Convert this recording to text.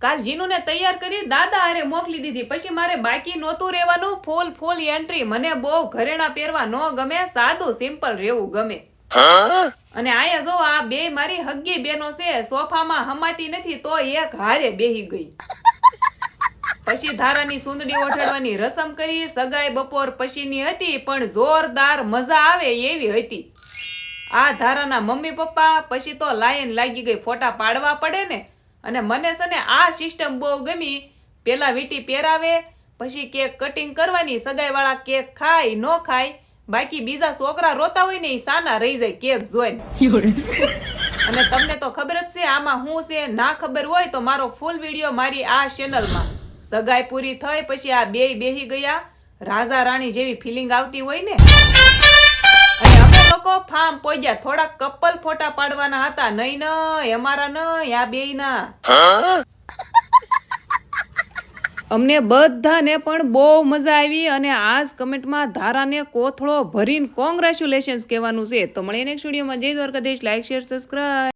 કાલ જીનુને તૈયાર કરી દાદા હારે મોકલી દીધી. પછી મારે બાકી નહોતું રહેવાનું. ફૂલ એન્ટ્રી. મને બહુ ઘરેણા પહેરવા ન ગમે, સાદું સિમ્પલ રહેવું ગમે. અને આયા જો આ બે મારી હગ્ગી બેનો છે, સોફામાં હમાતી નથી તો એક હારે બેહી ગઈ. પછી ધારાની સુંદડી ઓઠાડવાની રસમ કરી. સગાઈ બપોર પછીની હતી પણ જોરદાર મજા આવે એવી હતી. આ ધારાના મમ્મી પપ્પા પછી તો લાઈન લાગી ગઈ, ફોટા પાડવા પડે ને. અને મને છે ને આ સિસ્ટમ બહુ ગમી. પેલા વીંટી પહેરાવે, પછી કેક કટિંગ કરવાની. સગાઈ વાળા કેક ખાય ન ખાય, બાકી બીજા છોકરા રોતા હોય ને એ સાના રહી જાય કેક જોઈને. અને તમને તો ખબર જ છે આમાં શું છે. ના ખબર હોય તો મારો ફૂલ વિડીયો મારી આ ચેનલમાં. સગાઈ પૂરી થઈ પછી આ બેહી ગયા. રાજા રાણી જેવી ફિલિંગ આવતી હોય ને. અને અમે લોકો ફાર્મ પહોંચ્યા. થોડાક કપલ ફોટા પાડવાના હતા. નહીં અમારા નહીં, આ બેયના. અમને બધાને પણ બહુ મજા આવી. અને આજ કમેન્ટમાં ધારાને કોથળો ભરીને કોંગ્રેચ્યુલેશન્સ કહેવાનું છે. તો મળીએ નેક્સ્ટ વિડીયોમાં. જય દ્વારકાધીશ. Like, share, subscribe.